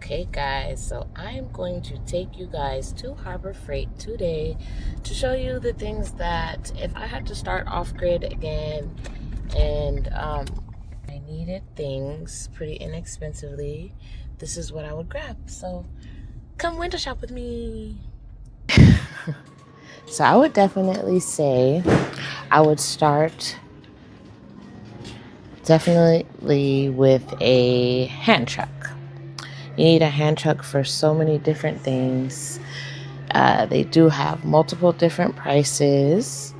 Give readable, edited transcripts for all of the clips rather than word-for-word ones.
Okay guys, so I am going to take you guys to Harbor Freight today to show you the things that if I had to start off grid again and I needed things pretty inexpensively, this is what I would grab. So come window shop with me. So I would definitely say I would start definitely with a hand truck. You need a hand truck for so many different things. They do have multiple different prices.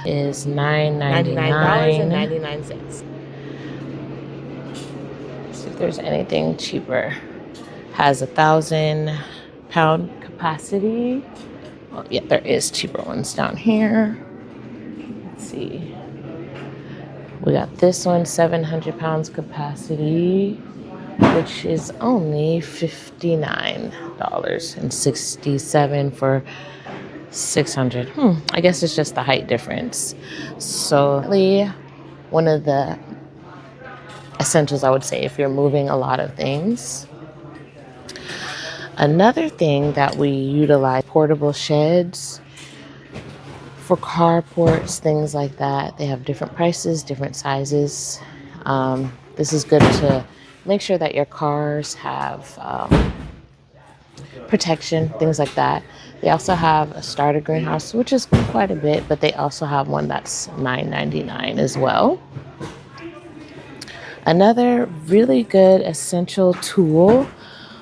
Is $99.99. See if there's anything cheaper. Has 1,000-pound capacity. Oh, yeah, there is cheaper ones down here. Let's see. We got this one, 700 pounds capacity, which is only $59.67 for 600. I guess it's just the height difference. So one of the essentials, I would say, if you're moving a lot of things. Another thing that we utilize, portable sheds for carports, things like that. They have different prices, different sizes. This is good to make sure that your cars have protection, things like that. They also have a starter greenhouse, which is quite a bit, but they also have one that's $9.99 as well. Another really good essential tool,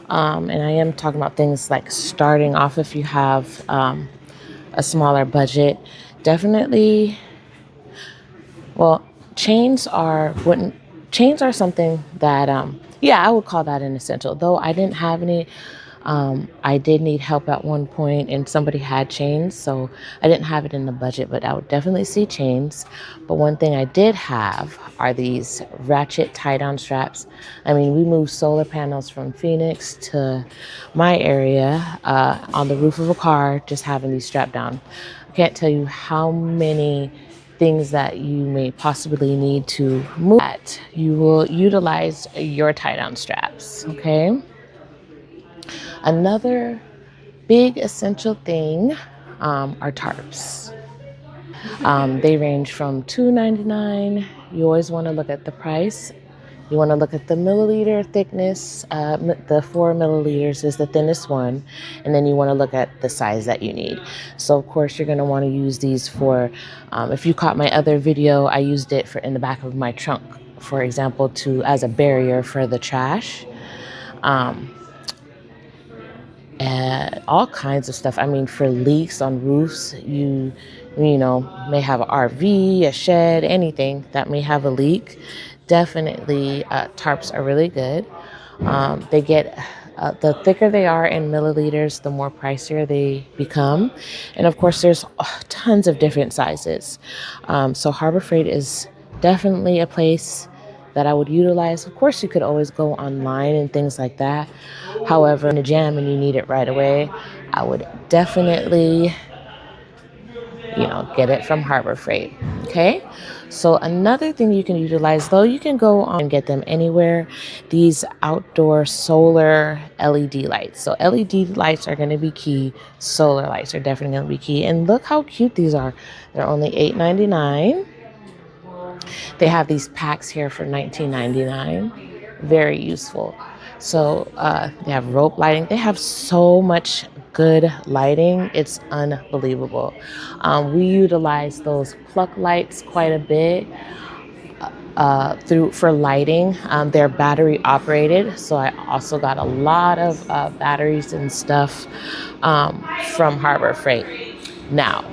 and I am talking about things like starting off if you have a smaller budget, definitely, chains are something that, I would call that an essential. Though I didn't have any, I did need help at one point and somebody had chains, so I didn't have it in the budget, but I would definitely see chains. But one thing I did have are these ratchet tie-down straps. I mean, we moved solar panels from Phoenix to my area on the roof of a car, just having these strapped down. I can't tell you how many things that you may possibly need to move that you will utilize your tie-down straps, okay? Another big essential thing are tarps. They range from $2.99. You always want to look at the price. You want to look at the milliliter thickness. The 4 milliliters is the thinnest one. And then you want to look at the size that you need. So, of course, you're going to want to use these for, if you caught my other video, I used it for in the back of my trunk, for example, as a barrier for the trash. All kinds of stuff. I mean, for leaks on roofs, you may have an RV, a shed, anything that may have a leak. Definitely, tarps are really good. They get the thicker they are in milliliters, the more pricier they become. And of course, there's tons of different sizes. So Harbor Freight is definitely a place that I would utilize. Of course, you could always go online and things like that. However, in a jam and you need it right away, I would definitely, get it from Harbor Freight. Okay. So another thing you can utilize, though, you can go on and get them anywhere, these outdoor solar LED lights. So LED lights are going to be key. Solar lights are definitely going to be key. And look how cute these are. They're only $8.99. They have these packs here for $19.99. Very useful. So they have rope lighting. They have so much good lighting. It's unbelievable. We utilize those plug lights quite a bit for lighting. They're battery operated. So I also got a lot of batteries and stuff from Harbor Freight. Now,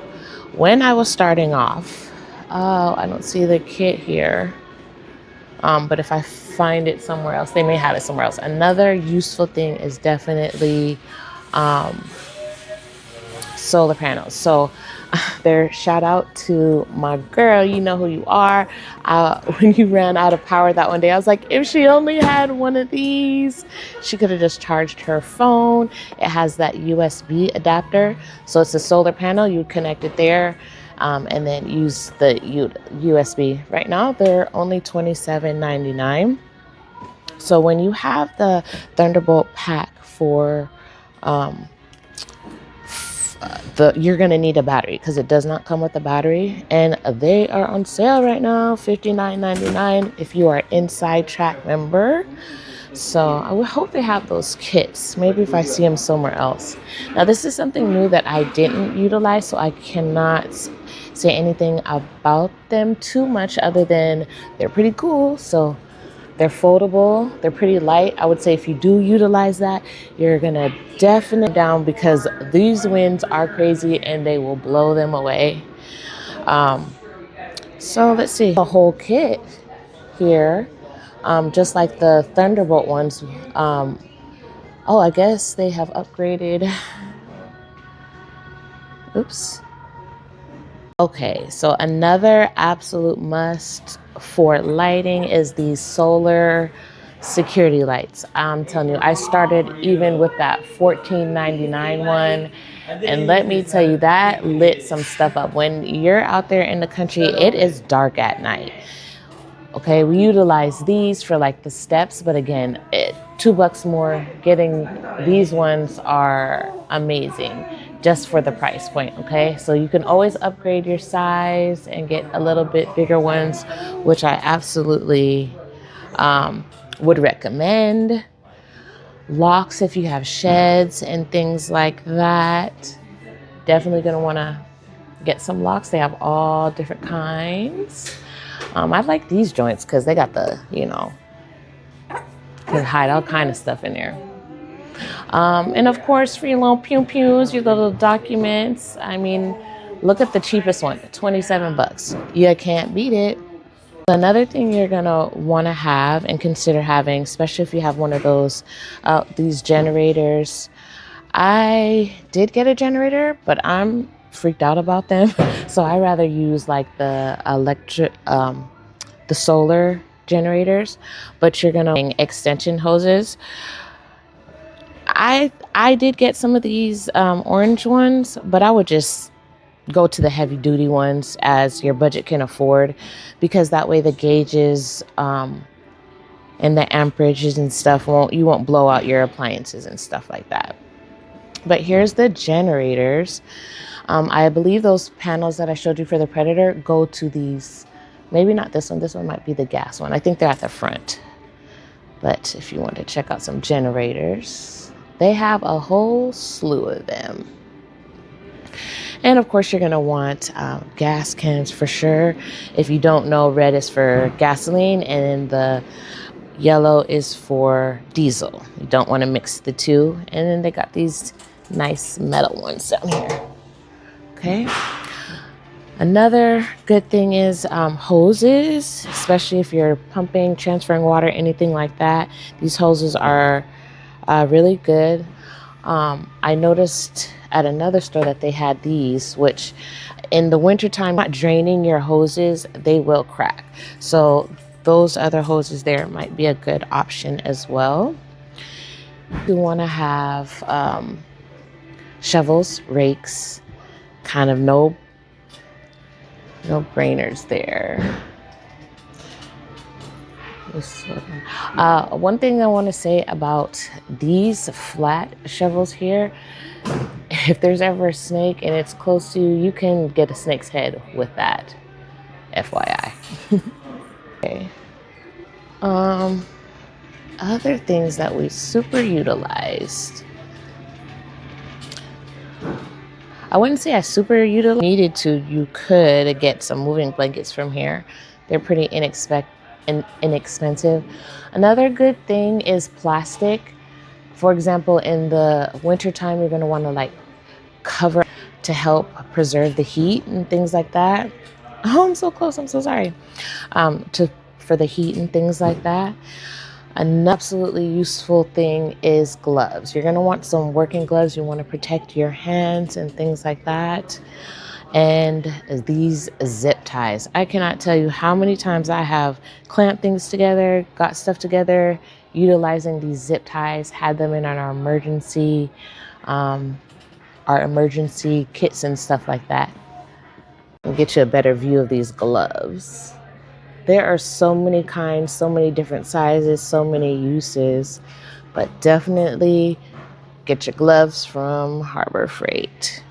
when I was starting off, I don't see the kit here. But if I find it somewhere else, they may have it somewhere else. Another useful thing is definitely solar panels. So shout out to my girl, you know who you are. When you ran out of power that one day, I was like, if she only had one of these, she could have just charged her phone. It has that USB adapter. So it's a solar panel. You connect it there. And then use the USB. Right now, they're only $27.99. So when you have the Thunderbolt pack for you're gonna need a battery because it does not come with a battery, and they are on sale right now, $59.99 if you are Inside Track member. So I would hope they have those kits, maybe if I see them somewhere else. Now this is something new that I didn't utilize, so I cannot say anything about them too much other than they're pretty cool. So they're foldable, they're pretty light. I would say if you do utilize that, you're gonna definitely down because these winds are crazy and they will blow them away. So let's see, the whole kit here, just like the Thunderbolt ones. Oh, I guess they have upgraded. Oops. Okay, so another absolute must for lighting is these solar security lights. I'm telling you, I started even with that $14.99 one. And let me tell you, that lit some stuff up. When you're out there in the country, it is dark at night. Okay, we utilize these for like the steps, but again, $2 more. Getting these ones are amazing just for the price point. Okay, so you can always upgrade your size and get a little bit bigger ones, which I absolutely would recommend. Locks if you have sheds and things like that. Definitely gonna want to get some locks. They have all different kinds. I like these joints because they got the, can hide all kind of stuff in there. And of course, for your little pew pews, your little documents. I mean, look at the cheapest one, $27. You can't beat it. Another thing you're gonna want to have and consider having, especially if you have one of those, these generators. I did get a generator, but I'm freaked out about them. So I rather use like the the solar generators, but you're gonna extension hoses. I did get some of these orange ones, but I would just go to the heavy duty ones as your budget can afford, because that way the gauges and the amperages and stuff you won't blow out your appliances and stuff like that. But here's the generators. I believe those panels that I showed you for the Predator go to these, maybe not this one. This one might be the gas one. I think they're at the front. But if you want to check out some generators, they have a whole slew of them. And of course, you're going to want gas cans for sure. If you don't know, red is for gasoline and the yellow is for diesel. You don't want to mix the two. And then they got these nice metal ones down here. Okay. Another good thing is hoses, especially if you're pumping, transferring water, anything like that. These hoses are really good. I noticed at another store that they had these, which in the wintertime, not draining your hoses, they will crack. So those other hoses there might be a good option as well. You want to have shovels, rakes, kind of no brainers there. One thing I want to say about these flat shovels here, if there's ever a snake and it's close to you, you can get a snake's head with that, FYI. Okay. Other things that we super utilized. I wouldn't say I super utilized. Needed to, you could get some moving blankets from here. They're pretty inexpensive. Another good thing is plastic. For example, in the wintertime, you're going to want to like cover to help preserve the heat and things like that. Oh, I'm so close. I'm so sorry. For the heat and things like that. An absolutely useful thing is gloves. You're going to want some working gloves. You want to protect your hands and things like that. And these zip ties. I cannot tell you how many times I have clamped things together, got stuff together, utilizing these zip ties, had them in our emergency kits and stuff like that. And get you a better view of these gloves. There are so many kinds, so many different sizes, so many uses, but definitely get your gloves from Harbor Freight.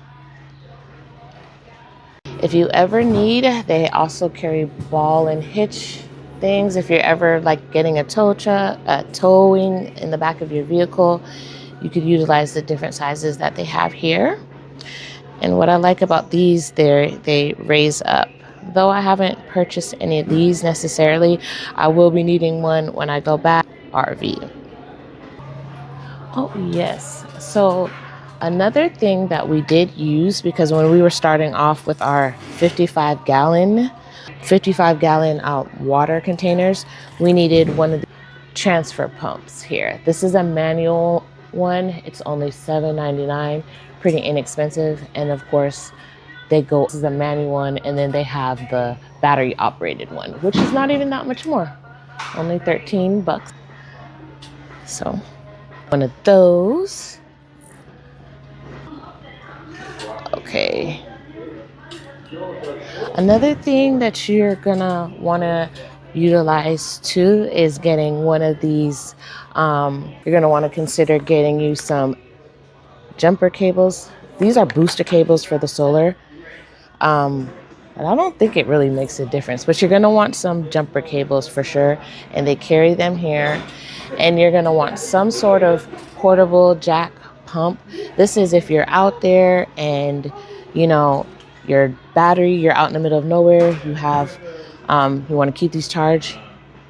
If you ever need, they also carry ball and hitch things. If you're ever like getting a towing in the back of your vehicle, you could utilize the different sizes that they have here. And what I like about these, they raise up. Though I haven't purchased any of these necessarily, I will be needing one when I go back RV. Oh, yes. So another thing that we did use, because when we were starting off with our 55-gallon water containers, we needed one of the transfer pumps here. This is a manual one. It's only $7.99, pretty inexpensive. And of course, this is a manual one, and then they have the battery operated one, which is not even that much more, only $13. So one of those. Okay. Another thing that you're gonna wanna utilize too is getting one of these. You're gonna wanna consider getting you some jumper cables. These are booster cables for the solar. But I don't think it really makes a difference, but you're gonna want some jumper cables for sure, and they carry them here. And you're gonna want some sort of portable jack pump. This is if you're out there and your battery, you're out in the middle of nowhere, you want to keep these charged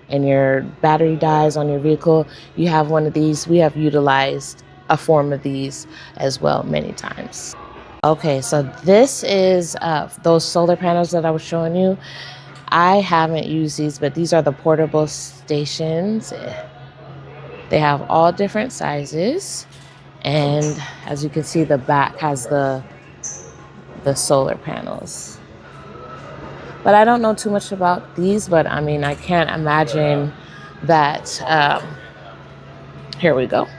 and your battery dies on your vehicle, you have one of these. We have utilized a form of these as well many times. Okay, so this is those solar panels that I was showing you. I haven't used these, but these are the portable stations. They have all different sizes, and as you can see, the back has the solar panels. But I don't know too much about these, but I mean, I can't imagine that. Here we go.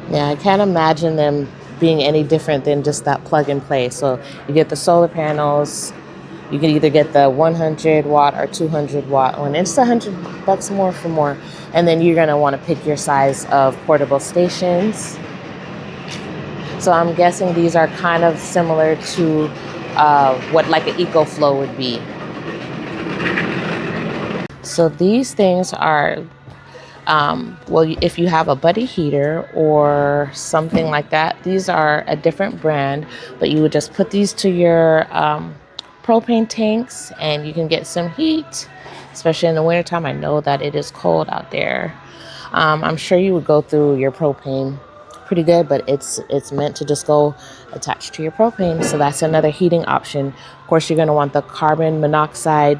Yeah, I can't imagine them being any different than just that plug and play. So you get the solar panels. You can either get the 100 watt or 200 watt one. It's $100 more for more. And then you're gonna want to pick your size of portable stations. So I'm guessing these are kind of similar to what like an EcoFlow would be. So these things are, if you have a buddy heater or something like that, these are a different brand, but you would just put these to your propane tanks and you can get some heat, especially in the wintertime. I know that it is cold out there. I'm sure you would go through your propane pretty good, but it's meant to just go attached to your propane. So that's another heating option. Of course, you're going to want the carbon monoxide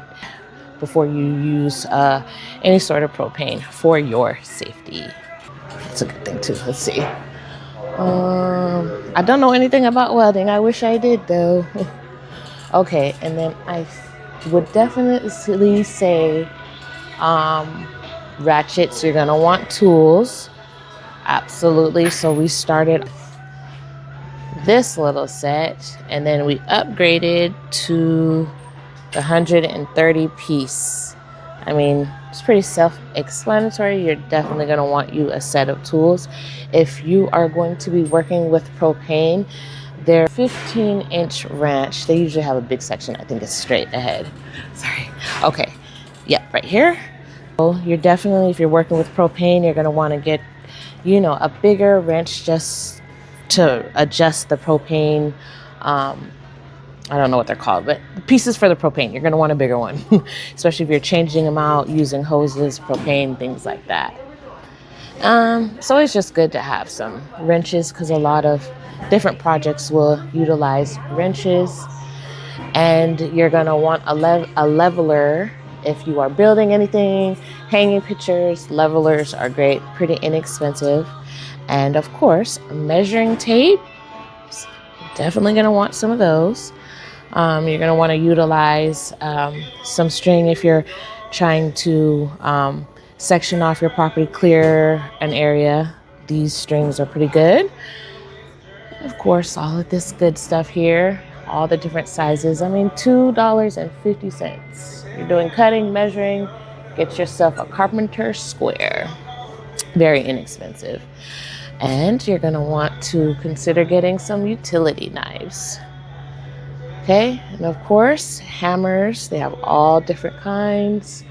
before you use any sort of propane for your safety. It's a good thing too. Let's see. I don't know anything about welding. I wish I did though. Okay, and then I would definitely say ratchets. You're gonna want tools. Absolutely. So we started this little set and then we upgraded to the 130 piece. I mean, it's pretty self-explanatory. You're definitely going to want you a set of tools. If you are going to be working with propane, they're 15-inch wrench. They usually have a big section. I think it's straight ahead. Sorry. Okay. Yep, right here. So you're definitely, if you're working with propane, you're going to want to get, a bigger wrench just to adjust the propane. I don't know what they're called, but the pieces for the propane, you're going to want a bigger one, especially if you're changing them out, using hoses, propane, things like that. So it's just good to have some wrenches because a lot of different projects will utilize wrenches. And you're going to want a leveler if you are building anything, hanging pictures. Levelers are great, pretty inexpensive. And of course, measuring tape, definitely going to want some of those. You're going to want to utilize some string if you're trying to section off your property, clear an area. These strings are pretty good. Of course, all of this good stuff here, all the different sizes. I mean, $2.50. You're doing cutting, measuring, get yourself a carpenter square. Very inexpensive. And you're gonna want to consider getting some utility knives. Okay, and of course, hammers. They have all different kinds.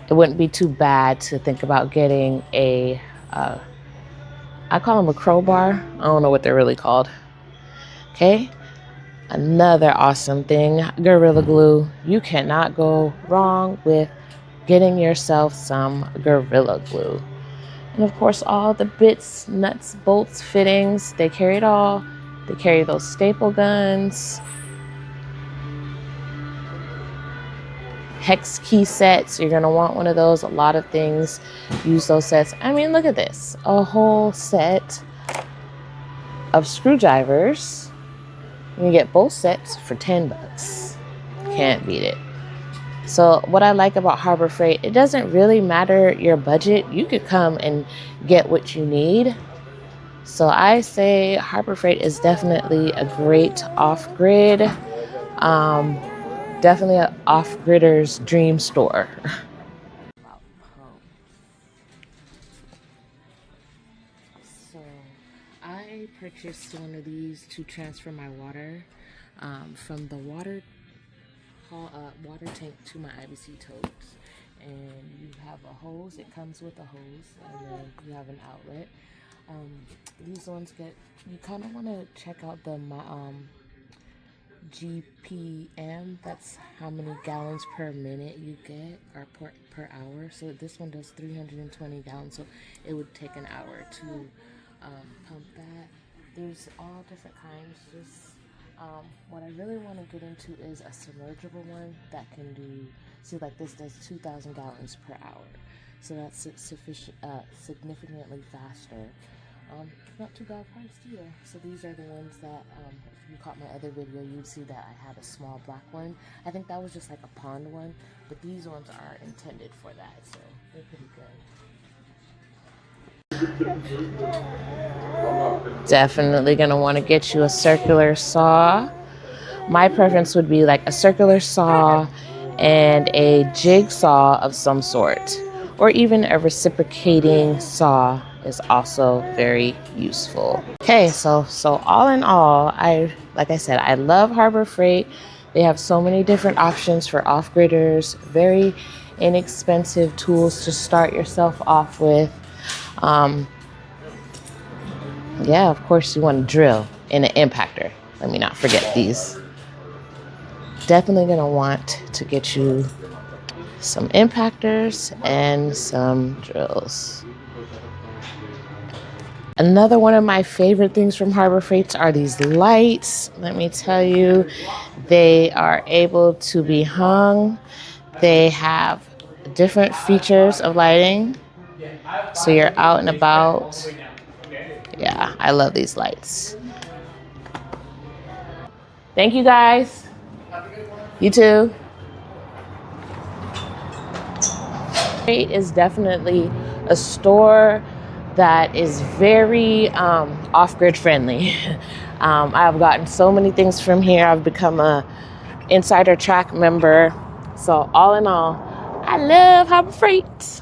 It wouldn't be too bad to think about getting I call them a crowbar. I don't know what they're really called. Okay, another awesome thing, Gorilla Glue. You cannot go wrong with getting yourself some Gorilla Glue. And of course, all the bits, nuts, bolts, fittings, they carry it all. They carry those staple guns, hex key sets. You're gonna want one of those. A lot of things use those sets. I mean, look at this, a whole set of screwdrivers. You get both sets for $10. Can't beat it. So what I like about Harbor Freight, it doesn't really matter your budget. You could come and get what you need. So I say Harbor Freight is definitely a great off-grid, definitely an off-gridder's dream store. So I purchased one of these to transfer my water from the water tank to my IBC totes. And you have a hose. It comes with a hose, and then you have an outlet. These ones you kind of want to check out the GPM. That's how many gallons per minute you get, or per hour. So this one does 320 gallons, so it would take an hour to pump that. There's all different kinds. What I really want to get into is a submergible one that can do, see, like this does 2,000 gallons per hour. So that's significantly faster. Not too bad priced either. So these are the ones that, if you caught my other video, you'd see that I had a small black one. I think that was just like a pond one, but these ones are intended for that, so they're pretty good. Definitely gonna want to get you a circular saw. My preference would be like a circular saw and a jigsaw of some sort, or even a reciprocating saw is also very useful. Okay, so all in all, like I said, I love Harbor Freight. They have so many different options for off-gridders, very inexpensive tools to start yourself off with. Yeah, of course you want to drill and an impactor. Let me not forget these. Definitely gonna want to get you some impactors and some drills. Another one of my favorite things from Harbor Freight are these lights. Let me tell you, they are able to be hung. They have different features of lighting, so you're out and about. Yeah, I love these lights. Thank you guys. You too. It is definitely a store that is very off-grid friendly. I've gotten so many things from here. I've become a Insider Track member. So all in all, I love Harbor Freight.